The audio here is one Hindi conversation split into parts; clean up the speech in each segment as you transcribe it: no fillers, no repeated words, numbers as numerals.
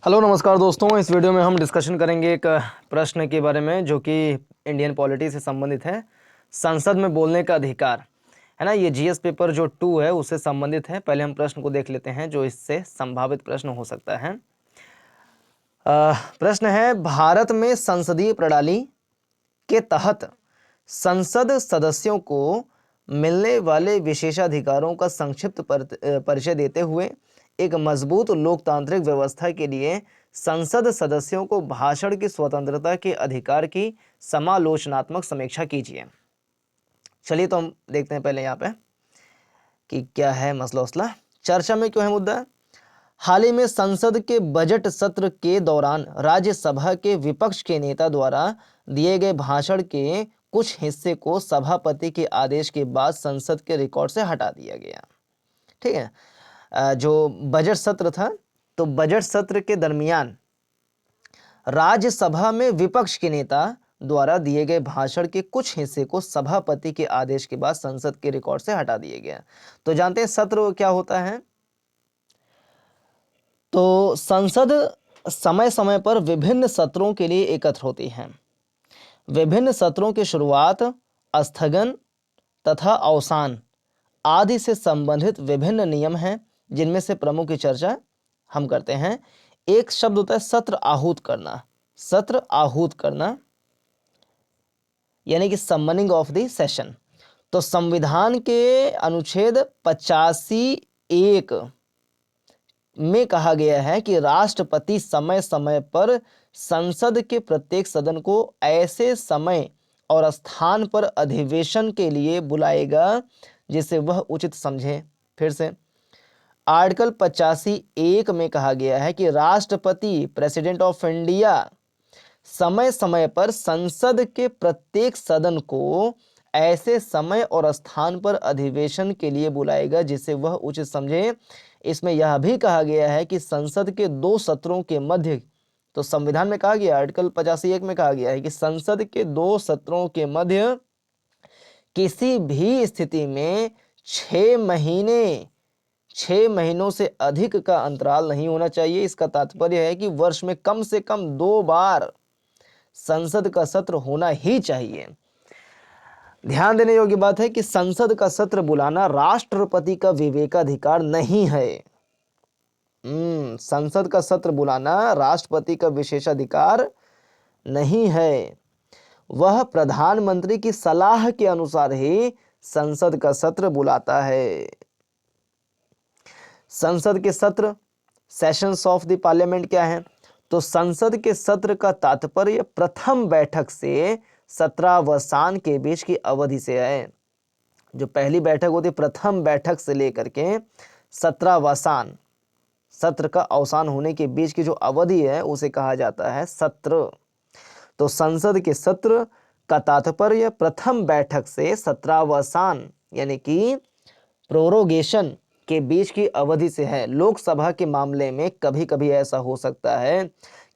हेलो नमस्कार दोस्तों, इस वीडियो में हम डिस्कशन करेंगे एक प्रश्न के बारे में जो कि इंडियन पॉलिटी से संबंधित है। संसद में बोलने का अधिकार है ना। ये जीएस पेपर जो 2 है उससे संबंधित है। पहले हम प्रश्न को देख लेते हैं जो इससे संभावित प्रश्न हो सकता है। प्रश्न है, भारत में संसदीय प्रणाली के तहत संसद सदस्यों को मिलने वाले विशेषाधिकारों का संक्षिप्त परिचय देते हुए एक मजबूत लोकतांत्रिक व्यवस्था के लिए संसद सदस्यों को भाषण की स्वतंत्रता के अधिकार की समालोचनात्मक समीक्षा कीजिए। चलिए तो हम देखते हैं पहले यहाँ पे कि क्या है मसला वसला, चर्चा में क्यों है मुद्दा। हाल ही में संसद के बजट सत्र के दौरान राज्यसभा के विपक्ष के नेता द्वारा दिए गए भाषण के कुछ हिस्से को सभापति के आदेश के बाद संसद के रिकॉर्ड से हटा दिया गया। ठीक है, जो बजट सत्र था, तो बजट सत्र के दरमियान राज्यसभा में विपक्ष के नेता द्वारा दिए गए भाषण के कुछ हिस्से को सभापति के आदेश के बाद संसद के रिकॉर्ड से हटा दिया गया। तो जानते हैं सत्र क्या होता है। तो संसद समय समय पर विभिन्न सत्रों के लिए एकत्र होती है। विभिन्न सत्रों की शुरुआत, स्थगन तथा अवसान आदि से संबंधित विभिन्न नियम हैं, जिनमें से प्रमुख की चर्चा हम करते हैं। एक शब्द होता है सत्र आहूत करना। सत्र आहूत करना यानी कि समनिंग ऑफ द सेशन। तो संविधान के अनुच्छेद 85(1) में कहा गया है कि राष्ट्रपति समय समय पर संसद के प्रत्येक सदन को ऐसे समय और स्थान पर अधिवेशन के लिए बुलाएगा जिसे वह उचित समझे। फिर से आर्टिकल 85(1) में कहा गया है कि राष्ट्रपति प्रेसिडेंट ऑफ इंडिया समय समय पर संसद के प्रत्येक सदन को ऐसे समय और स्थान पर अधिवेशन के लिए बुलाएगा जिसे वह उचित समझे। इसमें यह भी कहा गया है कि संसद के 2 सत्रों के मध्य, तो संविधान में कहा गया, आर्टिकल 85(1) में कहा गया है कि संसद के 2 सत्रों के मध्य किसी भी स्थिति में 6 महीनों से अधिक का अंतराल नहीं होना चाहिए। इसका तात्पर्य है कि वर्ष में कम से कम 2 बार संसद का सत्र होना ही चाहिए। ध्यान देने योग्य बात है कि संसद का सत्र बुलाना राष्ट्रपति का विवेकाधिकार नहीं है। संसद का सत्र बुलाना राष्ट्रपति का विशेषाधिकार नहीं है। वह प्रधानमंत्री की सलाह के अनुसार ही संसद का सत्र बुलाता है। संसद के सत्र, सेशंस ऑफ द पार्लियामेंट क्या है। तो संसद के सत्र का तात्पर्य प्रथम बैठक से 17वां के बीच की अवधि से है। जो पहली बैठक होती, प्रथम बैठक से लेकर के 17वां सत्र का अवसान होने के बीच की जो अवधि है उसे कहा जाता है सत्र। तो संसद के सत्र का तात्पर्य प्रथम बैठक से 17वां यानी कि प्रोरोगेशन के बीच की अवधि से है। लोकसभा के मामले में कभी कभी ऐसा हो सकता है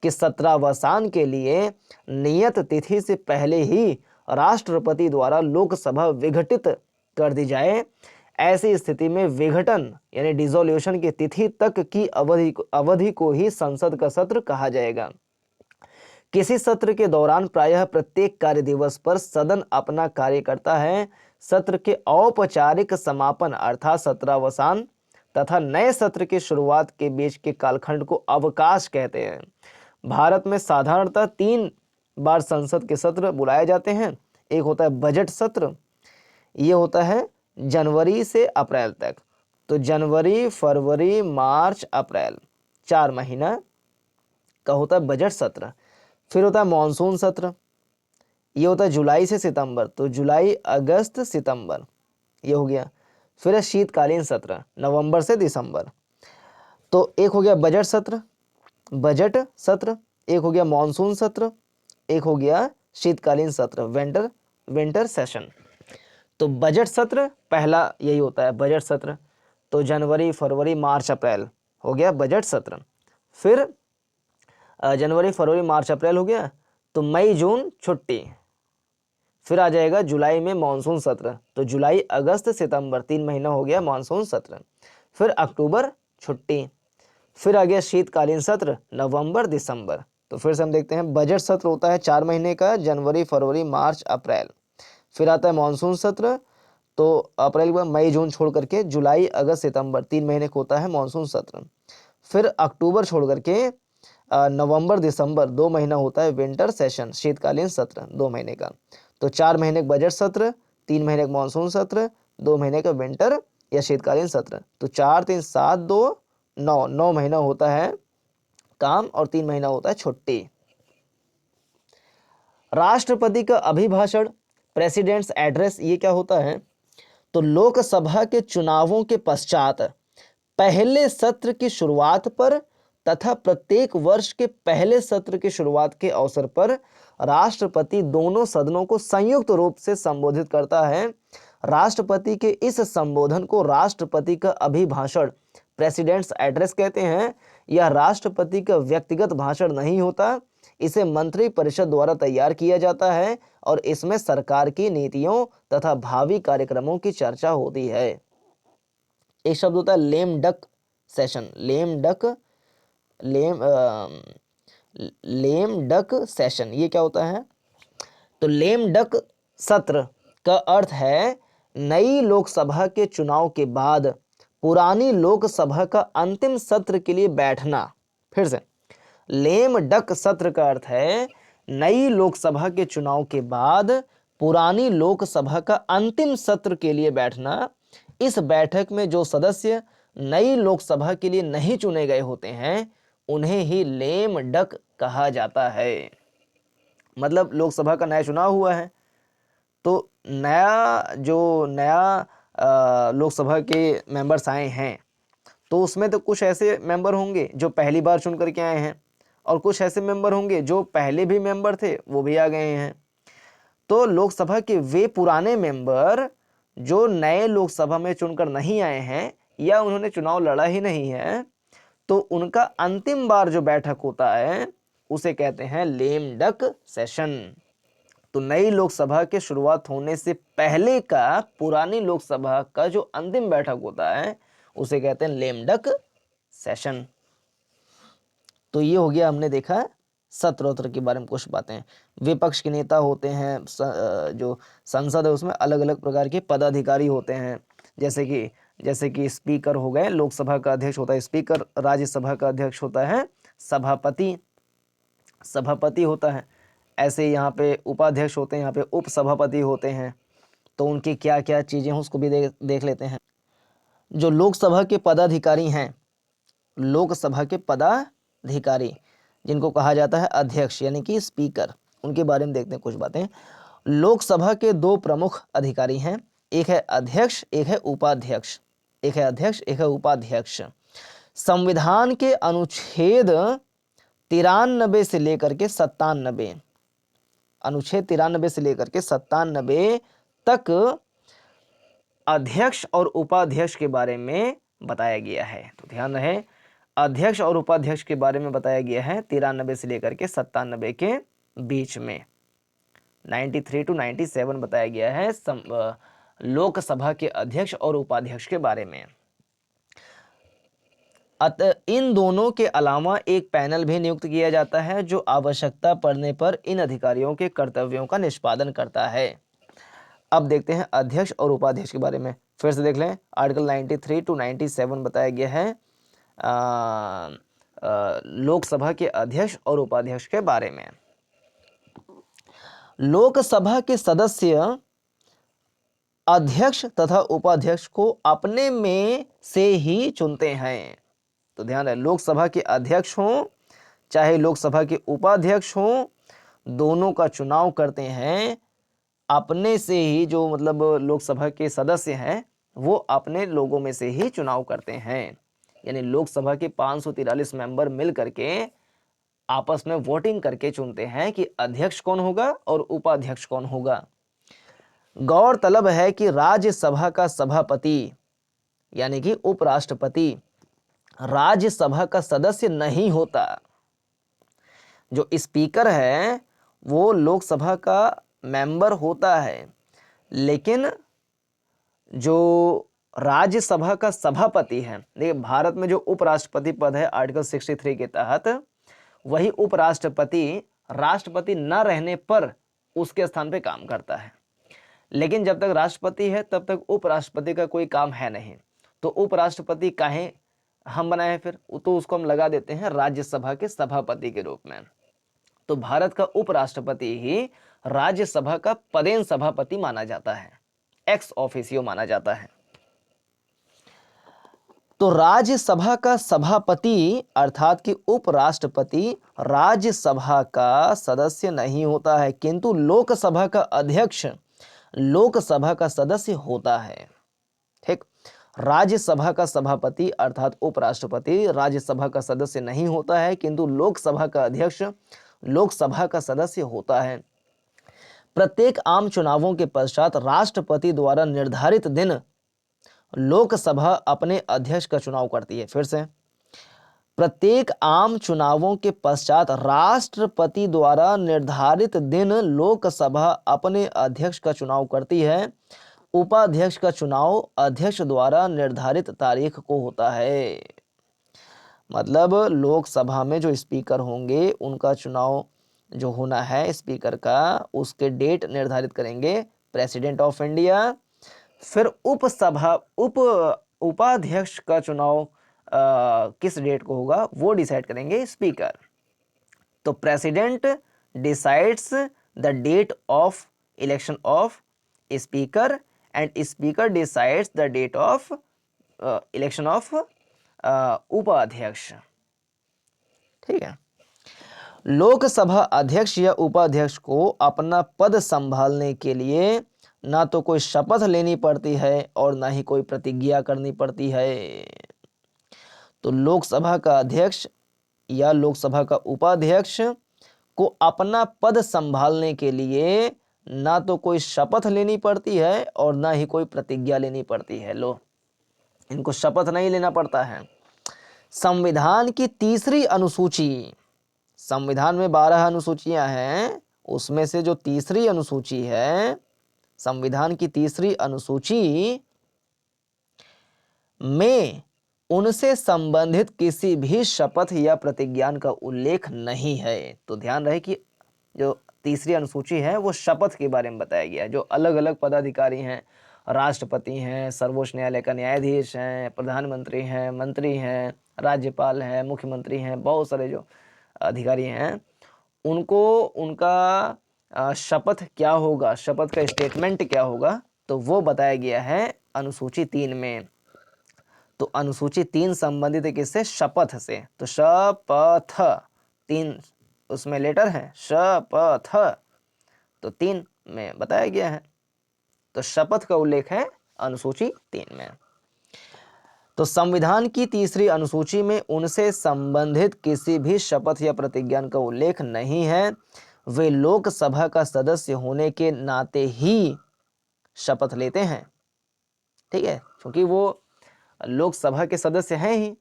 कि 17वां के लिए नियत तिथि से पहले ही राष्ट्रपति द्वारा लोकसभा विघटित कर दी जाए। ऐसी स्थिति में विघटन यानी डिसोल्यूशन की तिथि तक की अवधि को ही संसद का सत्र कहा जाएगा। किसी सत्र के दौरान प्रायः प्रत्येक कार्य दिवस पर सदन अपना कार्य करता है। सत्र के औपचारिक समापन अर्थात 17वां तथा नए सत्र की शुरुआत के बीच के कालखंड को अवकाश कहते हैं। भारत में साधारणतः 3 बार संसद के सत्र बुलाए जाते हैं। एक होता है बजट सत्र, ये होता है जनवरी से अप्रैल तक। तो जनवरी, फरवरी, मार्च, अप्रैल 4 महीना का होता है बजट सत्र। फिर होता है मॉनसून सत्र, ये होता है जुलाई से सितंबर, तो जुलाई, अगस्त, सितंबर, ये हो गया। फिर है शीतकालीन सत्र, नवंबर से दिसंबर। तो एक हो गया बजट सत्र, एक हो गया मॉनसून सत्र, एक हो गया शीतकालीन सत्र, विंटर सेशन। तो बजट सत्र पहला यही होता है बजट सत्र। तो जनवरी, फरवरी, मार्च, अप्रैल हो गया बजट सत्र। फिर जनवरी, फरवरी, मार्च, अप्रैल हो गया। तो मई, जून छुट्टी। फिर आ जाएगा जुलाई में मॉनसून सत्र, तो जुलाई, अगस्त, सितंबर 3 महीना हो गया मॉनसून सत्र। फिर अक्टूबर छुट्टी। फिर आ गया शीतकालीन सत्र नवंबर दिसंबर। तो फिर से हम देखते हैं बजट सत्र होता है 4 महीने का, जनवरी फरवरी मार्च अप्रैल। फिर आता है मानसून सत्र, तो अप्रैल के बाद मई जून छोड़ करके जुलाई अगस्त सितंबर 3 महीने का होता है मानसून सत्र। फिर अक्टूबर छोड़ करके नवंबर दिसंबर 2 महीना होता है विंटर सेशन शीतकालीन सत्र 2 महीने का। तो 4 महीने का बजट सत्र, 3 महीने का मानसून सत्र, 2 महीने का विंटर या शीतकालीन सत्र। तो 4 3 7 2 9, 9 महीना होता है काम और 3 महीना होता है छुट्टी। राष्ट्रपति का अभिभाषण प्रेसिडेंट्स एड्रेस, ये क्या होता है? तो लोकसभा के चुनावों के पश्चात पहले सत्र की शुरुआत पर तथा प्रत्येक वर्ष के पहले सत्र की शुरुआत के अवसर पर राष्ट्रपति दोनों सदनों को संयुक्त रूप से संबोधित करता है। राष्ट्रपति के इस संबोधन को राष्ट्रपति का अभिभाषण प्रेसिडेंट्स एड्रेस कहते हैं। यह राष्ट्रपति का व्यक्तिगत भाषण नहीं होता, इसे मंत्री परिषद द्वारा तैयार किया जाता है और इसमें सरकार की नीतियों तथा भावी कार्यक्रमों की चर्चा होती है। एक शब्द होता है lame duck session, lame duck session, ये क्या होता है? तो लेम डक सत्र का अर्थ है नई लोकसभा के चुनाव के बाद पुरानी लोकसभा का अंतिम सत्र के लिए बैठना। फिर से, लेम डक सत्र का अर्थ है नई लोकसभा के चुनाव के बाद पुरानी लोकसभा का अंतिम सत्र के लिए बैठना। इस बैठक में जो सदस्य नई लोकसभा के लिए नहीं चुने गए होते हैं उन्हें ही लेम डक कहा जाता है। मतलब लोकसभा का नया चुनाव हुआ है, तो नया लोकसभा के मेंबर्स आए हैं, तो उसमें तो कुछ ऐसे मेंबर होंगे जो पहली बार चुन करके आए हैं और कुछ ऐसे मेंबर होंगे जो पहले भी मेंबर थे वो भी आ गए हैं। तो लोकसभा के वे पुराने मेंबर जो नए लोकसभा में चुनकर नहीं आए हैं या उन्होंने चुनाव लड़ा ही नहीं है, तो उनका अंतिम बार जो बैठक होता है उसे कहते हैं लेम डक सेशन। तो नई लोकसभा के शुरुआत होने से पहले का पुरानी लोकसभा का जो अंतिम बैठक होता है उसे कहते हैं लेम डक सेशन। तो ये हो गया, हमने देखा सत्र के बारे में कुछ बातें। विपक्ष के नेता होते हैं, जो संसद है उसमें अलग अलग प्रकार के पदाधिकारी होते हैं, जैसे कि स्पीकर हो गए, लोकसभा का अध्यक्ष होता है स्पीकर, राज्यसभा का अध्यक्ष होता है सभापति होता है। ऐसे यहाँ पे उपाध्यक्ष होते हैं, यहाँ पे उपसभापति होते हैं। तो उनकी क्या क्या चीज़ें हैं उसको भी देख लेते हैं। जो लोकसभा के पदाधिकारी हैं, लोकसभा के पदाधिकारी जिनको कहा जाता है अध्यक्ष यानी कि स्पीकर, उनके बारे में देखते हैं कुछ बातें। लोकसभा के 2 प्रमुख अधिकारी हैं, एक है अध्यक्ष, एक है उपाध्यक्ष। एक है उपाध्यक्ष। संविधान के अनुच्छेद 93 से लेकर के 97, अनुच्छेद 93 से लेकर के 97 तक अध्यक्ष और उपाध्यक्ष के बारे में बताया गया है। तो ध्यान रहे, अध्यक्ष और उपाध्यक्ष के बारे में बताया गया है 93 से लेकर के 97 के बीच में, 93 to 97 बताया गया है लोकसभा के अध्यक्ष और उपाध्यक्ष के बारे में। इन दोनों के अलावा एक पैनल भी नियुक्त किया जाता है जो आवश्यकता पड़ने पर इन अधिकारियों के कर्तव्यों का निष्पादन करता है। अब देखते हैं अध्यक्ष और उपाध्यक्ष के बारे में। फिर से देख लें, आर्टिकल 93 to 97 बताया गया है लोकसभा के अध्यक्ष और उपाध्यक्ष के बारे में। लोकसभा के सदस्य अध्यक्ष तथा उपाध्यक्ष को अपने में से ही चुनते हैं। तो ध्यान रहे, लोकसभा के अध्यक्ष हों चाहे लोकसभा के उपाध्यक्ष हों, दोनों का चुनाव करते हैं अपने से ही। जो मतलब लोकसभा के सदस्य हैं वो अपने लोगों में से ही चुनाव करते हैं। यानी लोकसभा के 543 मेंबर मिल करके आपस में वोटिंग करके चुनते हैं कि अध्यक्ष कौन होगा और उपाध्यक्ष कौन होगा। गौरतलब है कि राज्यसभा का सभापति यानी कि उपराष्ट्रपति राज्यसभा का सदस्य नहीं होता। जो स्पीकर है वो लोकसभा का मेंबर होता है, लेकिन जो राज्यसभा का सभापति है, देखिए भारत में जो उपराष्ट्रपति पद है आर्टिकल 63 के तहत, वही उपराष्ट्रपति राष्ट्रपति न रहने पर उसके स्थान पे काम करता है। लेकिन जब तक राष्ट्रपति है तब तक उपराष्ट्रपति का कोई काम है नहीं। तो उपराष्ट्रपति काहे हम बनाए फिर, तो उसको हम लगा देते हैं राज्यसभा के सभापति के रूप में। तो भारत का उपराष्ट्रपति ही राज्यसभा का पदेन सभापति माना जाता है, एक्स ऑफिसियो माना जाता है। तो राज्यसभा का सभापति अर्थात कि उपराष्ट्रपति राज्यसभा का सदस्य नहीं होता है, किंतु लोकसभा का अध्यक्ष लोकसभा का सदस्य होता है। ठीक, राज्यसभा का सभापति अर्थात उपराष्ट्रपति राज्यसभा का सदस्य नहीं होता है, किंतु लोकसभा का अध्यक्ष लोकसभा का सदस्य होता है। प्रत्येक आम चुनावों के पश्चात राष्ट्रपति द्वारा निर्धारित दिन लोकसभा अपने अध्यक्ष का चुनाव करती है। फिर से, प्रत्येक आम चुनावों के पश्चात राष्ट्रपति द्वारा निर्धारित दिन लोकसभा अपने अध्यक्ष का चुनाव करती है। उपाध्यक्ष का चुनाव अध्यक्ष द्वारा निर्धारित तारीख को होता है। मतलब लोकसभा में जो स्पीकर होंगे उनका चुनाव जो होना है स्पीकर का, उसके डेट निर्धारित करेंगे प्रेसिडेंट ऑफ इंडिया। फिर उपाध्यक्ष का चुनाव किस डेट को होगा वो डिसाइड करेंगे स्पीकर। तो president decides the date of election of speaker and speaker decides the date of election of उपाध्यक्ष। ठीक है, लोकसभा अध्यक्ष या उपाध्यक्ष को अपना पद संभालने के लिए ना तो कोई शपथ लेनी पड़ती है और ना ही कोई प्रतिज्ञा करनी पड़ती है। तो लोकसभा का अध्यक्ष या लोकसभा का उपाध्यक्ष को अपना पद संभालने के लिए ना तो कोई शपथ लेनी पड़ती है और ना ही कोई प्रतिज्ञा लेनी पड़ती है। लो, इनको शपथ नहीं लेना पड़ता है। संविधान की तीसरी अनुसूची, संविधान में 12 अनुसूचियां हैं, उसमें से जो तीसरी अनुसूची है, संविधान की तीसरी अनुसूची में उनसे संबंधित किसी भी शपथ या प्रतिज्ञान का उल्लेख नहीं है। तो ध्यान रहे कि जो तीसरी अनुसूची है वो शपथ के बारे में बताया गया है। जो अलग अलग पदाधिकारी हैं, राष्ट्रपति हैं, सर्वोच्च न्यायालय का न्यायाधीश हैं, प्रधानमंत्री हैं, मंत्री हैं, राज्यपाल हैं, मुख्यमंत्री हैं, बहुत सारे जो अधिकारी हैं, उनको उनका शपथ क्या होगा, शपथ का स्टेटमेंट क्या होगा, तो वो बताया गया है अनुसूची 3 में। तो अनुसूची 3 संबंधित है किससे? शपथ से। तो शपथ 3 उसमें लेटर है, शपथ तो 3 में बताया गया है। तो शपथ का उल्लेख है अनुसूची 3 में। तो संविधान की तीसरी अनुसूची में उनसे संबंधित किसी भी शपथ या प्रतिज्ञान का उल्लेख नहीं है। वे लोकसभा का सदस्य होने के नाते ही शपथ लेते हैं। ठीक है, क्योंकि वो लोकसभा के सदस्य हैं ही,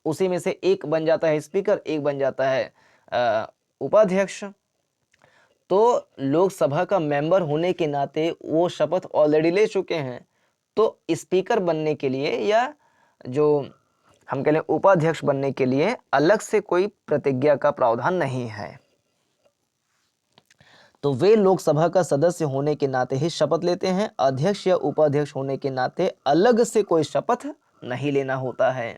उसी में से एक बन जाता है स्पीकर, एक बन जाता है उपाध्यक्ष। तो लोकसभा का मेंबर होने के नाते वो शपथ ऑलरेडी ले चुके हैं। तो स्पीकर बनने के लिए या जो हम कह लें उपाध्यक्ष बनने के लिए अलग से कोई प्रतिज्ञा का प्रावधान नहीं है। तो वे लोकसभा का सदस्य होने के नाते ही शपथ लेते हैं। अध्यक्ष या उपाध्यक्ष होने के नाते अलग से कोई शपथ नहीं लेना होता है।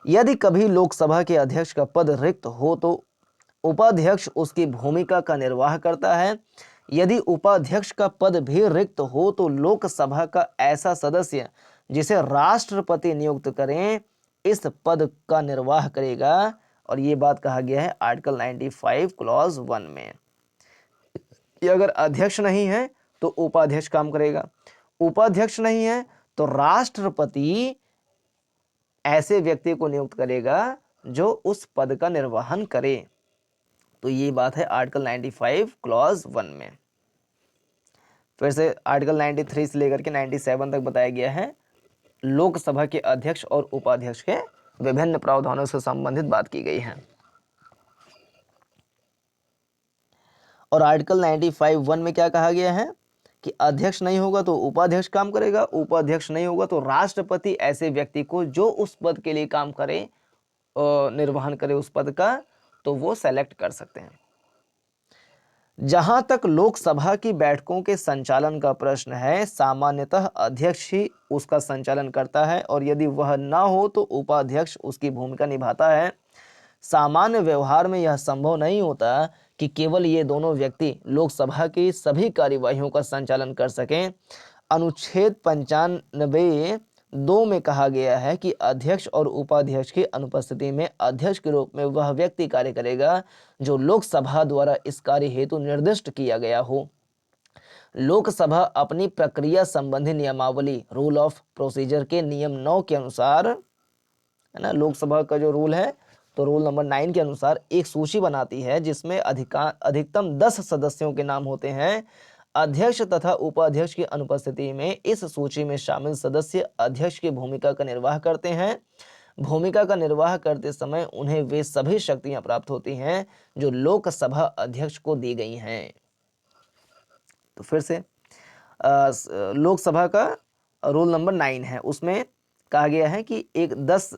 यदि कभी लोकसभा के अध्यक्ष का पद रिक्त हो तो उपाध्यक्ष उसकी भूमिका का निर्वाह करता है। यदि उपाध्यक्ष का पद भी रिक्त हो तो लोकसभा का ऐसा सदस्य जिसे राष्ट्रपति नियुक्त करें इस पद का निर्वाह करेगा। और ये बात कहा गया है आर्टिकल 95 क्लॉज 1 में कि अगर अध्यक्ष नहीं है तो उपाध्यक्ष काम करेगा, उपाध्यक्ष नहीं है तो राष्ट्रपति ऐसे व्यक्ति को नियुक्त करेगा जो उस पद का निर्वहन करे। तो ये बात है आर्टिकल 95 क्लॉज 1 में। फिर से आर्टिकल 93 से लेकर के 97 तक बताया गया है लोकसभा के अध्यक्ष और उपाध्यक्ष के विभिन्न प्रावधानों से संबंधित बात की गई है। और आर्टिकल 95(1) में क्या कहा गया है कि अध्यक्ष नहीं होगा तो उपाध्यक्ष काम करेगा, उपाध्यक्ष नहीं होगा तो राष्ट्रपति ऐसे व्यक्ति को जो उस पद के लिए काम करे, निर्वहन करे उस पद का, तो वो सेलेक्ट कर सकते हैं। जहां तक लोकसभा की बैठकों के संचालन का प्रश्न है, सामान्यतः अध्यक्ष ही उसका संचालन करता है और यदि वह ना हो तो उपाध्यक्ष उसकी भूमिका निभाता है। सामान्य व्यवहार में यह संभव नहीं होता कि केवल ये दोनों व्यक्ति लोकसभा की सभी कार्यवाहियों का संचालन कर सकें। अनुच्छेद 95(2) में कहा गया है कि अध्यक्ष और उपाध्यक्ष की अनुपस्थिति में अध्यक्ष के रूप में वह व्यक्ति कार्य करेगा जो लोकसभा द्वारा इस कार्य हेतु निर्दिष्ट किया गया हो। लोकसभा अपनी प्रक्रिया संबंधी नियमावली रूल ऑफ प्रोसीजर के नियम 9 के अनुसार, है ना, लोकसभा का जो रूल है तो रूल नंबर 9 के अनुसार एक सूची बनाती है जिसमें अधिकतम 10 सदस्यों के नाम होते हैं। अध्यक्ष तथा उपाध्यक्ष की अनुपस्थिति में इस सूची में शामिल सदस्य अध्यक्ष की भूमिका का निर्वाह करते हैं। भूमिका का निर्वाह करते समय उन्हें वे सभी शक्तियां प्राप्त होती हैं जो लोकसभा अध्यक्ष को दी गई हैं। तो फिर से लोकसभा का रूल नंबर 9 है, उसमें कहा गया है कि 10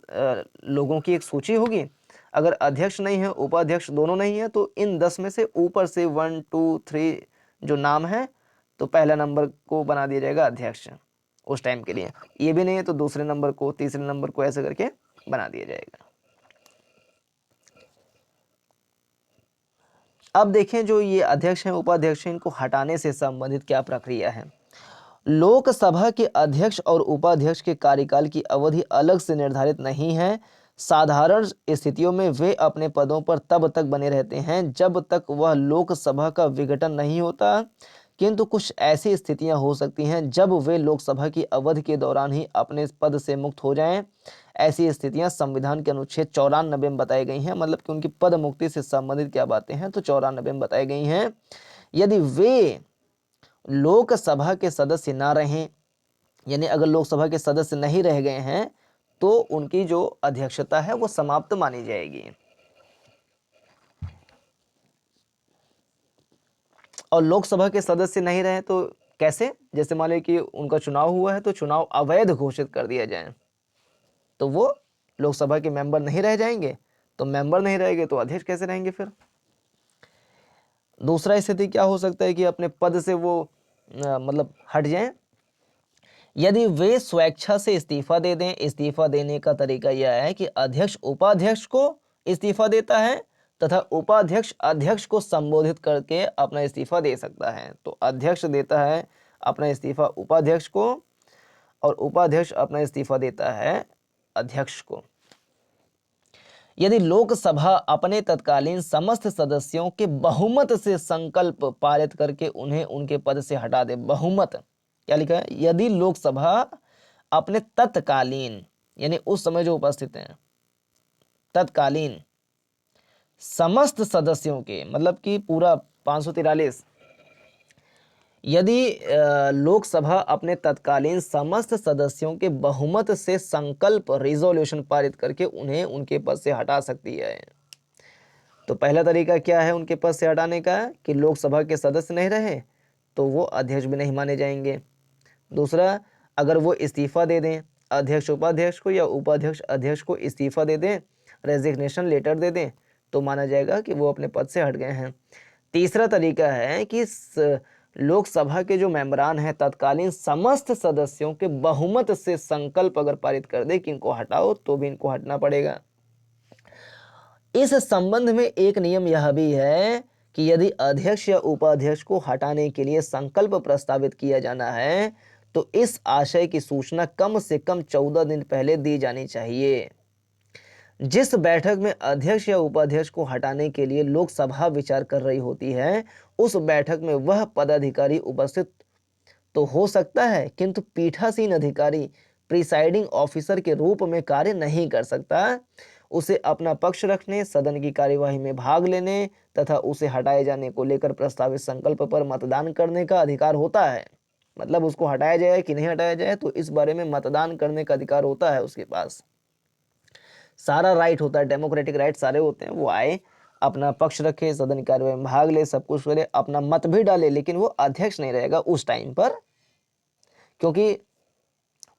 लोगों की एक सूची होगी। अगर अध्यक्ष नहीं है, उपाध्यक्ष दोनों नहीं है, तो इन 10 में से ऊपर से 1 2 3 जो नाम है तो पहला नंबर को बना दिया जाएगा अध्यक्ष उस टाइम के लिए। ये भी नहीं है तो दूसरे नंबर को, तीसरे नंबर को, ऐसे करके बना दिया जाएगा। अब देखें जो ये अध्यक्ष हैं, उपाध्यक्ष हैं, इनको हटाने से संबंधित क्या प्रक्रिया है। लोकसभा के अध्यक्ष और उपाध्यक्ष के कार्यकाल की अवधि अलग से निर्धारित नहीं है। साधारण स्थितियों में वे अपने पदों पर तब तक बने रहते हैं जब तक वह लोकसभा का विघटन नहीं होता, किंतु कुछ ऐसी स्थितियां हो सकती हैं जब वे लोकसभा की अवधि के दौरान ही अपने पद से मुक्त हो जाएं। ऐसी स्थितियां संविधान के अनुच्छेद 94 में बताई गई हैं, मतलब कि उनकी पद मुक्ति से संबंधित क्या बातें हैं तो 94 में बताई गई हैं। यदि वे लोकसभा के सदस्य ना रहें, यानी अगर लोकसभा के सदस्य नहीं रह गए हैं तो उनकी जो अध्यक्षता है वो समाप्त मानी जाएगी। और लोकसभा के सदस्य नहीं रहे तो कैसे, जैसे मान लीजिए कि उनका चुनाव हुआ है तो चुनाव अवैध घोषित कर दिया जाए तो वो लोकसभा के मेंबर नहीं रह जाएंगे। तो मेंबर नहीं रहेंगे तो अध्यक्ष कैसे रहेंगे फिर। दूसरा स्थिति क्या हो सकता है कि अपने पद से वो मतलब हट जाएं। यदि वे स्वेच्छा से इस्तीफा दे दें। इस्तीफा देने का तरीका यह है कि अध्यक्ष उपाध्यक्ष को इस्तीफा देता है तथा उपाध्यक्ष अध्यक्ष को संबोधित करके अपना इस्तीफा दे सकता है। तो अध्यक्ष देता है अपना इस्तीफा उपाध्यक्ष को और उपाध्यक्ष अपना इस्तीफा देता है अध्यक्ष को। यदि लोकसभा अपने तत्कालीन समस्त सदस्यों के बहुमत से संकल्प पारित करके उन्हें उनके पद से हटा दे। बहुमत क्या लिखा है, यदि लोकसभा अपने तत्कालीन यानी उस समय जो उपस्थित हैं तत्कालीन समस्त सदस्यों के, मतलब कि पूरा 543, यदि लोकसभा अपने तत्कालीन समस्त सदस्यों के बहुमत से संकल्प रिजोल्यूशन पारित करके उन्हें उनके पद से हटा सकती है। तो पहला तरीका क्या है उनके पद से हटाने का, कि लोकसभा के सदस्य नहीं रहे तो वो अध्यक्ष भी नहीं माने जाएंगे। दूसरा, अगर वो इस्तीफा दे दें अध्यक्ष उपाध्यक्ष को या उपाध्यक्ष अध्यक्ष को इस्तीफा दे दें, रेजिग्नेशन लेटर दे दें, तो माना जाएगा कि वो अपने पद से हट गए हैं। तीसरा तरीका है कि लोकसभा के जो मेंबरान हैं तत्कालीन समस्त सदस्यों के बहुमत से संकल्प अगर पारित कर दे कि इनको हटाओ, तो भी इनको हटना पड़ेगा। इस संबंध में एक नियम यह भी है कि यदि अध्यक्ष या उपाध्यक्ष को हटाने के लिए संकल्प प्रस्तावित किया जाना है तो इस आशय की सूचना कम से कम 14 दिन पहले दी जानी चाहिए। जिस बैठक में अध्यक्ष या उपाध्यक्ष को हटाने के लिए लोकसभा विचार कर रही होती है, उस बैठक में वह पदाधिकारी उपस्थित तो हो सकता है, किंतु पीठासीन अधिकारी प्रिसाइडिंग ऑफिसर के रूप में कार्य नहीं कर सकता। उसे अपना पक्ष रखने, सदन की कार्यवाही में भाग लेने तथा उसे हटाए जाने को लेकर प्रस्तावित संकल्प पर मतदान करने का अधिकार होता है। मतलब उसको हटाया जाए कि नहीं हटाया जाए तो इस बारे में मतदान करने का अधिकार होता है उसके पास। सारा राइट होता है, डेमोक्रेटिक राइट सारे होते हैं। वो आए, अपना पक्ष रखे, सदन की कार्यवाही में भाग ले, सब कुछ करे, अपना मत भी डाले, लेकिन वो अध्यक्ष नहीं रहेगा उस टाइम पर, क्योंकि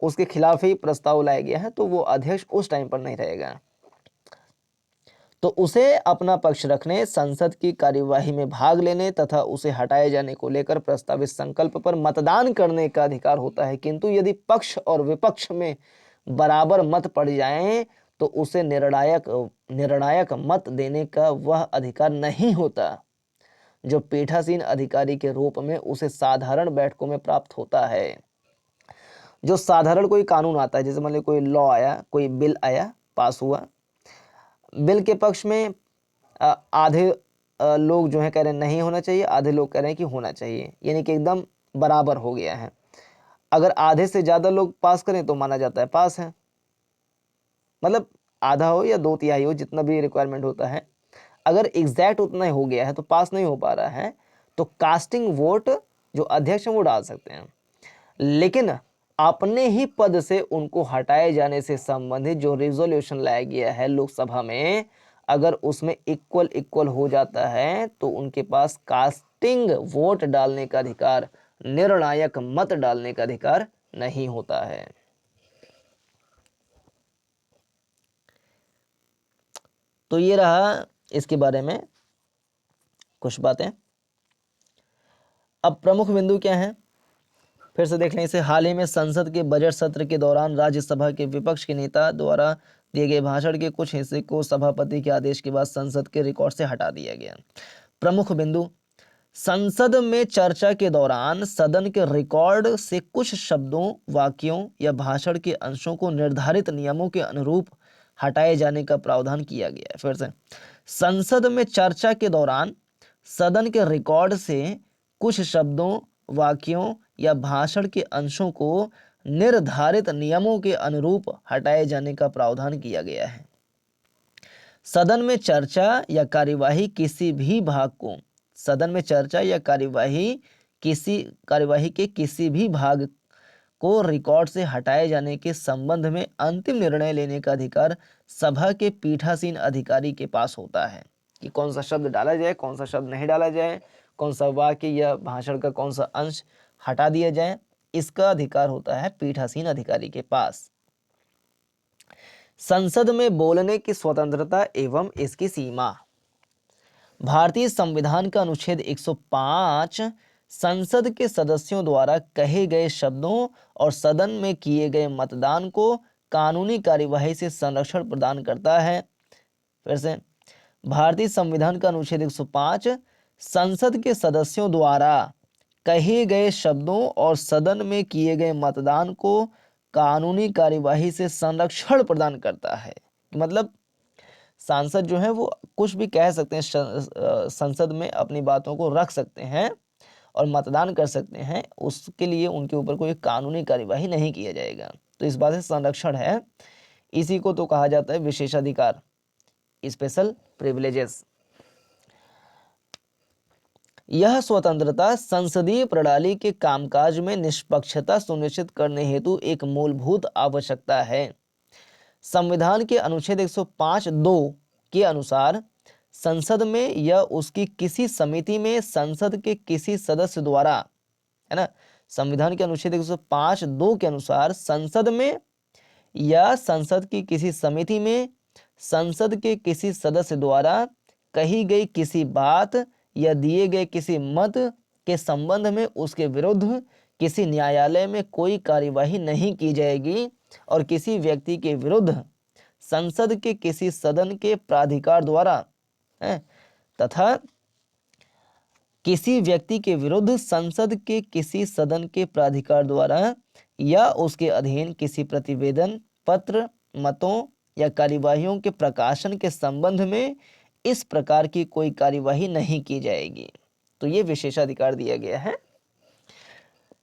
उसके खिलाफ ही प्रस्ताव लाया गया है, तो वो अध्यक्ष उस टाइम पर नहीं रहेगा। तो उसे अपना पक्ष रखने, संसद की कार्यवाही में भाग लेने तथा उसे हटाए जाने को लेकर प्रस्तावित संकल्प पर मतदान करने का अधिकार होता है, किंतु यदि पक्ष और विपक्ष में बराबर मत पड़ जाएं तो उसे निर्णायक मत देने का वह अधिकार नहीं होता जो पीठासीन अधिकारी के रूप में उसे साधारण बैठकों में प्राप्त होता है। जो साधारण कोई कानून आता है, जैसे मान लो कोई लॉ आया, कोई बिल आया, पास हुआ, बिल के पक्ष में आधे लोग जो है कह रहे हैं नहीं होना चाहिए, आधे लोग कह रहे हैं कि होना चाहिए, यानी कि एकदम बराबर हो गया है। अगर आधे से ज़्यादा लोग पास करें तो माना जाता है पास है, मतलब आधा हो या 2/3 हो, जितना भी रिक्वायरमेंट होता है, अगर एग्जैक्ट उतना ही हो गया है तो पास नहीं हो पा रहा है, तो कास्टिंग वोट जो अध्यक्ष हैं वो डाल सकते हैं। लेकिन अपने ही पद से उनको हटाए जाने से संबंधित जो रिजोल्यूशन लाया गया है लोकसभा में, अगर उसमें इक्वल हो जाता है तो उनके पास कास्टिंग वोट डालने का अधिकार, निर्णायक मत डालने का अधिकार नहीं होता है। तो ये रहा इसके बारे में कुछ बातें। अब प्रमुख बिंदु क्या है, फिर से देख लें इसे। हाल ही में संसद के बजट सत्र के दौरान राज्यसभा के विपक्ष के नेता द्वारा दिए गए भाषण के कुछ हिस्से को सभापति के आदेश के बाद संसद के रिकॉर्ड से हटा दिया गया। प्रमुख बिंदु, संसद में चर्चा के दौरान सदन के रिकॉर्ड से कुछ शब्दों, वाक्यों या भाषण के अंशों को निर्धारित नियमों के अनुरूप हटाए जाने का प्रावधान किया गया है। फिर से, संसद में चर्चा के दौरान सदन के रिकॉर्ड से कुछ शब्दों, वाक्यों या भाषण के अंशों को निर्धारित नियमों के अनुरूप हटाए जाने का प्रावधान किया गया है। सदन में चर्चा या कार्यवाही किसी भी भाग को, सदन में चर्चा या कार्यवाही के किसी भी भाग को रिकॉर्ड से हटाए जाने के संबंध में अंतिम निर्णय लेने का अधिकार सभा के पीठासीन अधिकारी के पास होता है कि कौन सा शब्द डाला जाए, कौन सा शब्द नहीं डाला जाए, कौन सा वाक्य या भाषण का कौन सा अंश हटा दिया जाए, इसका अधिकार होता है पीठासीन अधिकारी के पास। संसद में बोलने की स्वतंत्रता एवं इसकी सीमा। भारतीय संविधान का अनुच्छेद 105 संसद के सदस्यों द्वारा कहे गए शब्दों और सदन में किए गए मतदान को कानूनी कार्यवाही से संरक्षण प्रदान करता है। फिर से, भारतीय संविधान का अनुच्छेद 105 संसद के सदस्यों द्वारा कहे गए शब्दों और सदन में किए गए मतदान को कानूनी कार्यवाही से संरक्षण प्रदान करता है। मतलब सांसद जो है वो कुछ भी कह सकते हैं, संसद में अपनी बातों को रख सकते हैं और मतदान कर सकते हैं, उसके लिए उनके ऊपर कोई कानूनी कार्यवाही नहीं किया जाएगा। तो इस बात से संरक्षण है, इसी को तो कहा जाता है विशेषाधिकार, स्पेशल प्रिविलेजेस। यह स्वतंत्रता संसदीय प्रणाली के कामकाज में निष्पक्षता सुनिश्चित करने हेतु एक मूलभूत आवश्यकता है। संविधान के अनुच्छेद 105(2) के अनुसार संसद में या उसकी किसी समिति में संसद के किसी सदस्य द्वारा, है ना, संविधान के अनुच्छेद 105(2) के अनुसार संसद में या संसद की किसी समिति में संसद के किसी सदस्य द्वारा कही गई किसी बात या दिए गए किसी मत के संबंध में उसके विरुद्ध किसी न्यायालय में कोई कार्यवाही नहीं की जाएगी और किसी व्यक्ति के विरुद्ध संसद के किसी सदन के प्राधिकार द्वारा तथा किसी व्यक्ति के विरुद्ध संसद के किसी सदन के प्राधिकार द्वारा या उसके अधीन किसी प्रतिवेदन, पत्र, मतों या कार्यवाहियों के प्रकाशन के संबंध में इस प्रकार की कोई कार्यवाही नहीं की जाएगी। तो ये विशेषाधिकार दिया गया है।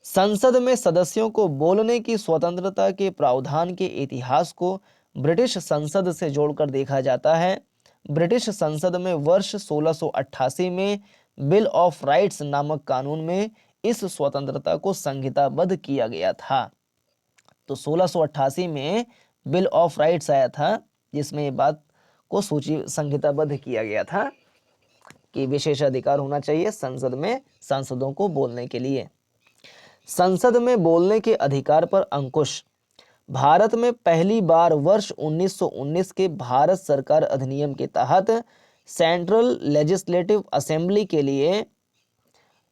संसद में सदस्यों को बोलने की स्वतंत्रता के प्रावधान के इतिहास को ब्रिटिश संसद से जोड़कर देखा जाता है। ब्रिटिश संसद में वर्ष 1688 में बिल ऑफ राइट्स नामक कानून में इस स्वतंत्रता को संहिताबद्ध किया गया था। तो 1688 में बिल ऑफ राइट्स आया था जिसमें ये बात को संहिताबद्ध किया गया था कि विशेषाधिकार होना चाहिए संसद में सांसदों को बोलने के लिए। संसद में बोलने के अधिकार पर अंकुश। भारत में पहली बार वर्ष 1919 के भारत सरकार अधिनियम के तहत सेंट्रल लेजिस्लेटिव असेंबली के लिए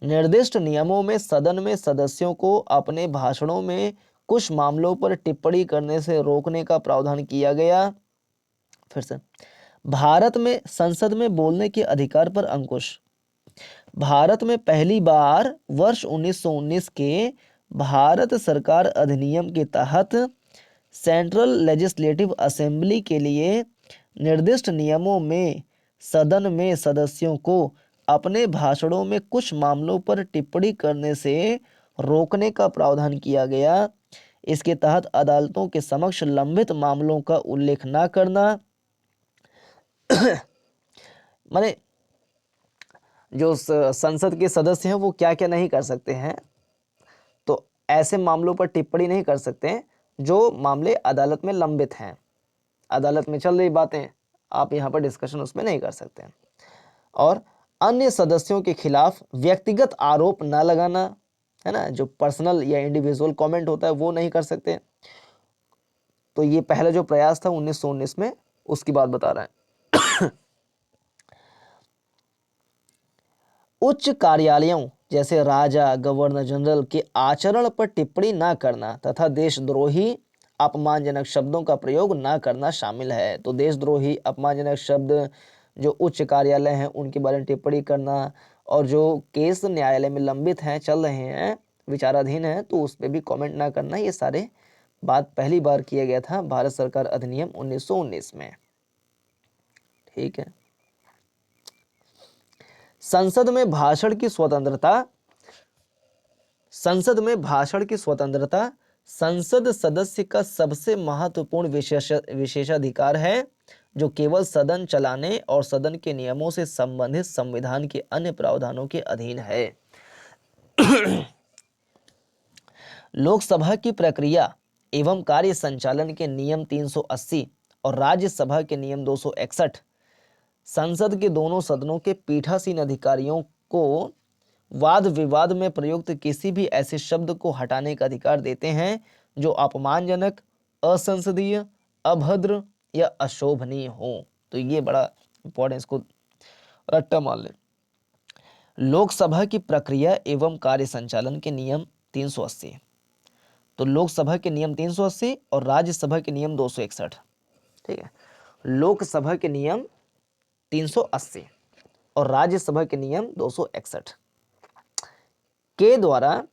निर्दिष्ट नियमों में सदन में सदस्यों को अपने भाषणों में कुछ मामलों पर टिप्पणी करने से रोकने का प्रावधान किया गया। फिर से, भारत में संसद में बोलने के अधिकार पर अंकुश। भारत में पहली बार वर्ष 1919 के भारत सरकार अधिनियम के तहत सेंट्रल लेजिस्लेटिव असेंबली के लिए निर्दिष्ट नियमों में सदन में सदस्यों को अपने भाषणों में कुछ मामलों पर टिप्पणी करने से रोकने का प्रावधान किया गया। इसके तहत अदालतों के समक्ष लंबित मामलों का उल्लेख न करना माने जो संसद के सदस्य हैं वो क्या क्या नहीं कर सकते हैं, तो ऐसे मामलों पर टिप्पणी नहीं कर सकते हैं जो मामले अदालत में लंबित हैं, अदालत में चल रही बातें आप यहाँ पर डिस्कशन उसमें नहीं कर सकते हैं। और अन्य सदस्यों के खिलाफ व्यक्तिगत आरोप न लगाना, है ना, जो पर्सनल या इंडिविजुअल कमेंट होता है वो नहीं कर सकते। तो ये पहला जो प्रयास था 1919 में, उसकी बात बता रहे हैं। उच्च कार्यालयों जैसे राजा, गवर्नर जनरल के आचरण पर टिप्पणी न करना तथा देशद्रोही अपमानजनक शब्दों का प्रयोग न करना शामिल है। तो देशद्रोही अपमानजनक शब्द जो उच्च कार्यालय हैं उनके बारे में टिप्पणी करना, और जो केस न्यायालय में लंबित हैं, चल रहे हैं, विचाराधीन हैं, तो उस पर भी कमेंट ना करना, ये सारे बात पहली बार किया गया था भारत सरकार अधिनियम 1919 में। ठीक है। संसद में भाषण की स्वतंत्रता। संसद में भाषण की स्वतंत्रता संसद सदस्य का सबसे महत्वपूर्ण विशेषाधिकार है, जो केवल सदन चलाने और सदन के नियमों से संबंधित संविधान के अन्य प्रावधानों के अधीन है। लोकसभा की प्रक्रिया एवं कार्य संचालन के नियम 380 और राज्यसभा के नियम 261 संसद के दोनों सदनों के पीठासीन अधिकारियों को वाद विवाद में प्रयुक्त किसी भी ऐसे शब्द को हटाने का अधिकार देते हैं जो अपमानजनक, असंसदीय, अभद्र या अशोभनीय हो। तो ये बड़ा इंपॉर्टेंट, इसको रट्टा मान ले। लोकसभा की प्रक्रिया एवं कार्य संचालन के नियम 380। तो लोकसभा के नियम 380 और राज्यसभा के नियम 261। ठीक है। लोकसभा के नियम 380 और राज्यसभा के नियम 261 के द्वारा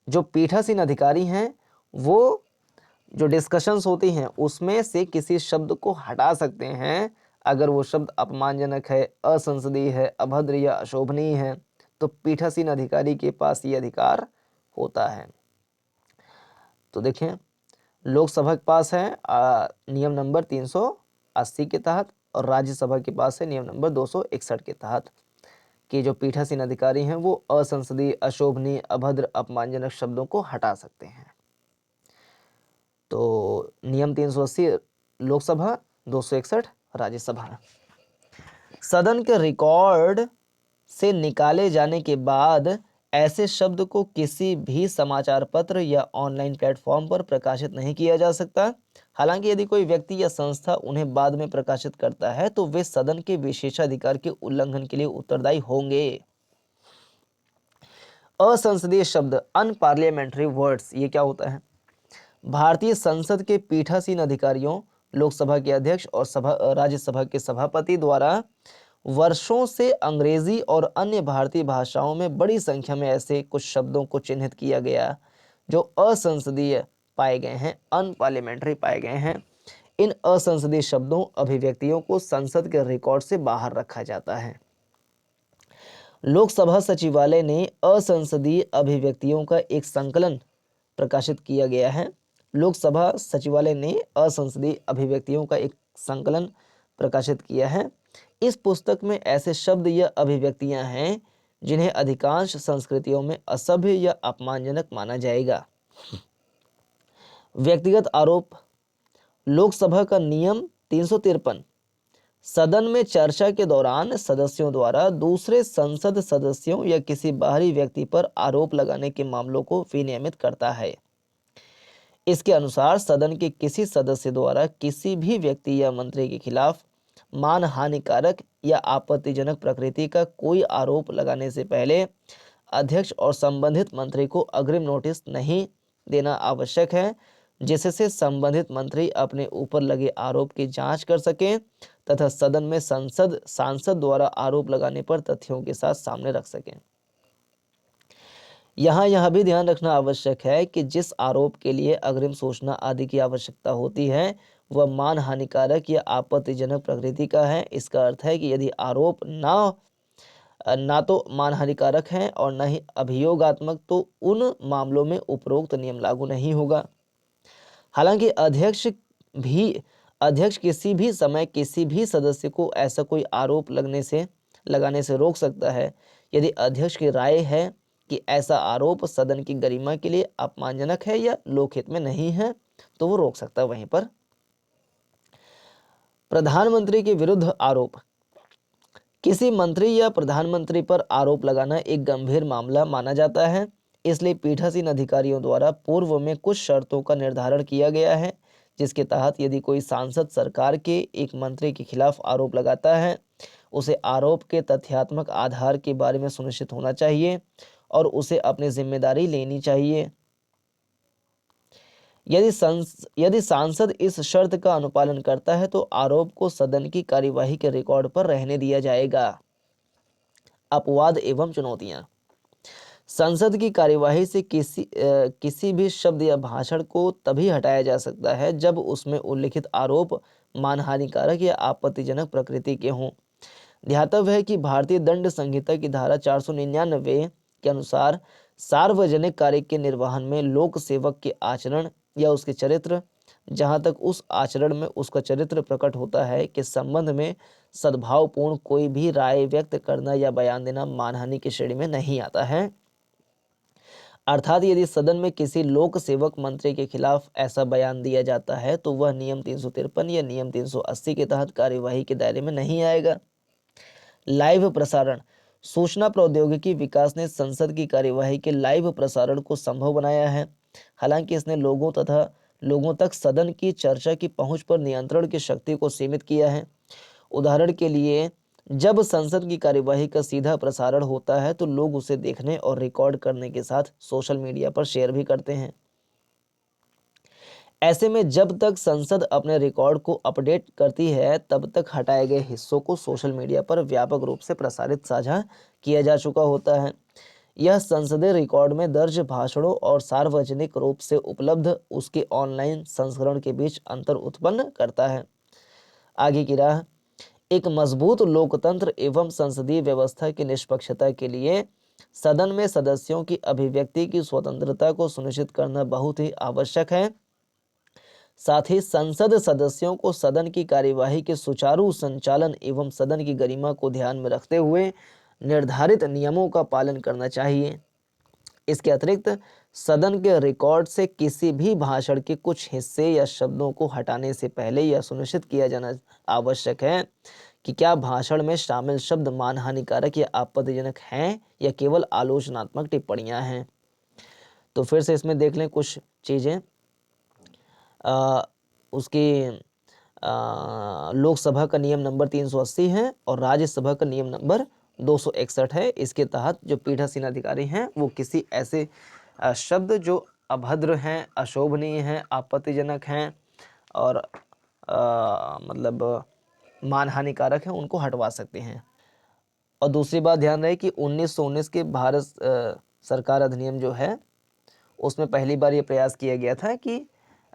जो पीठासीन अधिकारी हैं वो जो डिस्कशंस होती हैं उसमें से किसी शब्द को हटा सकते हैं अगर वो शब्द अपमानजनक है, असंसदीय है, अभद्र या अशोभनीय है, तो पीठासीन अधिकारी के पास ये अधिकार होता है। तो देखें, लोकसभा के पास है नियम नंबर 380 के तहत और राज्यसभा के पास है नियम नंबर 261 के तहत कि जो पीठासीन अधिकारी हैं वो असंसदीय, अशोभनीय, अभद्र, अपमानजनक शब्दों को हटा सकते हैं। तो नियम 380 लोकसभा, 261 राज्यसभा। सदन के रिकॉर्ड से निकाले जाने के बाद ऐसे शब्द को किसी भी समाचार पत्र या ऑनलाइन प्लेटफॉर्म पर प्रकाशित नहीं किया जा सकता। हालांकि यदि कोई व्यक्ति या संस्था उन्हें बाद में प्रकाशित करता है तो वे सदन के विशेषाधिकार के उल्लंघन के लिए उत्तरदायी होंगे। असंसदीय शब्द, अनपार्लियामेंट्री वर्ड्स, ये क्या होता है? भारतीय संसद के पीठासीन अधिकारियों, लोकसभा के अध्यक्ष और राज्यसभा के सभापति द्वारा वर्षों से अंग्रेजी और अन्य भारतीय भाषाओं में बड़ी संख्या में ऐसे कुछ शब्दों को चिन्हित किया गया जो असंसदीय पाए गए हैं, अनपार्लियामेंट्री पाए गए हैं। इन असंसदीय शब्दों, अभिव्यक्तियों को संसद के रिकॉर्ड से बाहर रखा जाता है। लोकसभा सचिवालय ने असंसदीय अभिव्यक्तियों का एक संकलन प्रकाशित किया गया है। लोकसभा सचिवालय ने असंसदीय अभिव्यक्तियों का एक संकलन प्रकाशित किया है। इस पुस्तक में ऐसे शब्द या अभिव्यक्तियां हैं जिन्हें अधिकांश संस्कृतियों में असभ्य या अपमानजनक माना जाएगा। व्यक्तिगत आरोप। लोकसभा का नियम 353 सदन में चर्चा के दौरान सदस्यों द्वारा दूसरे संसद सदस्यों या किसी बाहरी व्यक्ति पर आरोप लगाने के मामलों को विनियमित करता है। इसके अनुसार सदन के किसी सदस्य द्वारा किसी भी व्यक्ति या मंत्री के खिलाफ मानहानिकारक या आपत्तिजनक प्रकृति का कोई आरोप लगाने से पहले अध्यक्ष और संबंधित मंत्री को अग्रिम नोटिस नहीं देना आवश्यक है, जिससे संबंधित मंत्री अपने ऊपर लगे आरोप की जांच कर सकें तथा सदन में सांसद द्वारा आरोप लगाने पर तथ्यों के साथ सामने रख सकें। यहाँ यह भी ध्यान रखना आवश्यक है कि जिस आरोप के लिए अग्रिम सूचना आदि की आवश्यकता होती है वह मानहानिकारक या आपत्तिजनक प्रकृति का है। इसका अर्थ है कि यदि आरोप ना तो मानहानिकारक है और न ही अभियोगात्मक, तो उन मामलों में उपरोक्त नियम लागू नहीं होगा। हालांकि अध्यक्ष किसी भी समय किसी भी सदस्य को ऐसा कोई आरोप लगाने से रोक सकता है। यदि अध्यक्ष की राय है कि ऐसा आरोप सदन की गरिमा के लिए अपमानजनक है या लोकहित में नहीं है, तो वो रोक सकता है। वहीं पर प्रधानमंत्री के विरुद्ध आरोप। किसी मंत्री या प्रधानमंत्री पर आरोप लगाना एक गंभीर मामला माना जाता है, इसलिए पीठासीन अधिकारियों द्वारा पूर्व में कुछ शर्तों का निर्धारण किया गया है, जिसके तहत यदि कोई सांसद सरकार के एक मंत्री के खिलाफ आरोप लगाता है, उसे आरोप के तथ्यात्मक आधार के बारे में सुनिश्चित होना चाहिए और उसे अपनी जिम्मेदारी लेनी चाहिए। यदि सांसद इस शर्त का अनुपालन करता है तो आरोप को सदन की कार्यवाही के रिकॉर्ड पर रहने दिया जाएगा। अपवाद एवं चुनौतियां। संसद की कार्यवाही से किसी भी शब्द या भाषण को तभी हटाया जा सकता है जब उसमें उल्लिखित आरोप मानहानिकारक या आपत्तिजनक प्रकृति के हों। ध्यातव्य है कि भारतीय दंड संहिता की धारा 499 के अनुसार सार्वजनिक कार्य के निर्वहन में लोक सेवक के आचरण या उसके चरित्र, जहां तक उस आचरण में उसका चरित्र प्रकट होता है, के संबंध में सद्भावपूर्ण कोई भी राय व्यक्त करना या बयान देना मानहानि की श्रेणी में नहीं आता है। अर्थात यदि सदन में किसी लोक सेवक मंत्री के खिलाफ ऐसा बयान दिया जाता है तो वह नियम 353 या नियम 380 के तहत कार्यवाही के दायरे में नहीं आएगा। लाइव प्रसारण। सूचना प्रौद्योगिकी विकास ने संसद की कार्यवाही के लाइव प्रसारण को संभव बनाया है। हालांकि इसने लोगों तक सदन की चर्चा की पहुंच पर नियंत्रण की शक्ति को सीमित किया है। उदाहरण के लिए, जब संसद की कार्यवाही का सीधा प्रसारण होता है तो लोग उसे देखने और रिकॉर्ड करने के साथ सोशल मीडिया पर शेयर भी करते हैं। ऐसे में जब तक संसद अपने रिकॉर्ड को अपडेट करती है तब तक हटाए गए हिस्सों को सोशल मीडिया पर व्यापक रूप से प्रसारित साझा किया जा चुका होता है। यह संसदीय रिकॉर्ड में दर्ज भाषणों और सार्वजनिक रूप से उपलब्ध उसके ऑनलाइन संस्करण के बीच अंतर उत्पन्न करता है। आगे की राह। एक मजबूत लोकतंत्र एवं संसदीय व्यवस्था की निष्पक्षता के लिए सदन में सदस्यों की अभिव्यक्ति की स्वतंत्रता को सुनिश्चित करना बहुत ही आवश्यक है। साथ ही संसद सदस्यों को सदन की कार्यवाही के सुचारू संचालन एवं सदन की गरिमा को ध्यान में रखते हुए निर्धारित नियमों का पालन करना चाहिए। इसके अतिरिक्त सदन के रिकॉर्ड से किसी भी भाषण के कुछ हिस्से या शब्दों को हटाने से पहले यह सुनिश्चित किया जाना आवश्यक है कि क्या भाषण में शामिल शब्द मानहानिकारक या आपत्तिजनक हैं या केवल आलोचनात्मक टिप्पणियां हैं। तो फिर से इसमें देख लें कुछ चीज़ें। उसकी लोकसभा का नियम नंबर 380 है और राज्यसभा का नियम नंबर 261 है। इसके तहत जो पीठासीन अधिकारी हैं वो किसी ऐसे शब्द जो अभद्र हैं, अशोभनीय हैं, आपत्तिजनक हैं और मतलब मानहानिकारक हैं, उनको हटवा सकते हैं। और दूसरी बात ध्यान रहे कि 1919 के भारत सरकार अधिनियम जो है उसमें पहली बार ये प्रयास किया गया था कि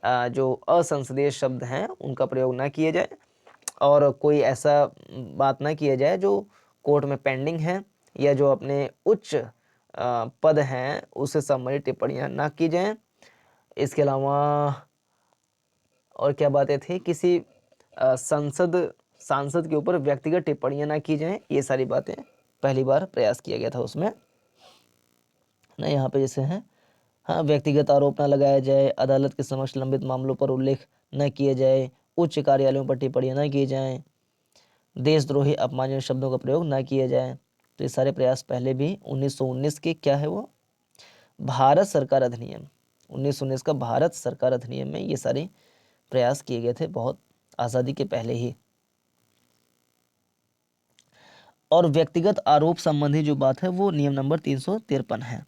जो असंसदीय शब्द हैं उनका प्रयोग ना किया जाए और कोई ऐसा बात ना किया जाए जो कोर्ट में पेंडिंग है या जो अपने उच्च पद हैं उससे संबंधित टिप्पणियां ना की जाएं। इसके अलावा और क्या बातें थी, किसी सांसद के ऊपर व्यक्तिगत टिप्पणियां ना की जाएं। ये सारी बातें पहली बार प्रयास किया गया था उसमें ना। यहाँ पे जैसे हैं, हाँ, व्यक्तिगत आरोप न लगाया जाए, अदालत के समक्ष लंबित मामलों पर उल्लेख न किया जाए, उच्च कार्यालयों पर टिप्पणियां न की जाएं, देशद्रोही अपमानजनक शब्दों का प्रयोग ना किया जाए। तो ये सारे प्रयास पहले भी 1919 के क्या है वो भारत सरकार अधिनियम 1919 का भारत सरकार अधिनियम में ये सारे प्रयास किए गए थे, बहुत आज़ादी के पहले ही। और व्यक्तिगत आरोप संबंधी जो बात है वो नियम नंबर 353 है।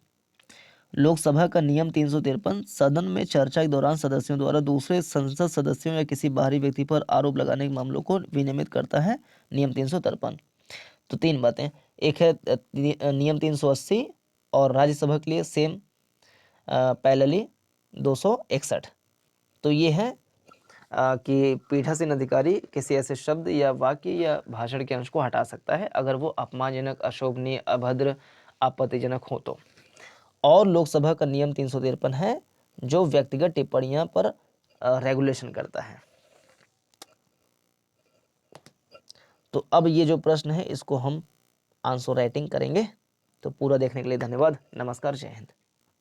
लोकसभा का नियम 353 सदन में चर्चा के दौरान सदस्यों द्वारा दूसरे संसद सदस्यों या किसी बाहरी व्यक्ति पर आरोप लगाने के मामलों को विनियमित करता है। नियम 353। तो तीन बातें, एक है नियम 380 और राज्यसभा के लिए सेम पैरेलली 261। तो ये है कि पीठासीन अधिकारी किसी ऐसे शब्द या वाक्य या भाषण के अंश को हटा सकता है अगर वो अपमानजनक, अशोभनीय, अभद्र, आपत्तिजनक हो तो। और लोकसभा का नियम 353 है जो व्यक्तिगत टिप्पणियां पर रेगुलेशन करता है। तो अब ये जो प्रश्न है इसको हम आंसर राइटिंग करेंगे। तो पूरा देखने के लिए धन्यवाद। नमस्कार, जय हिंद।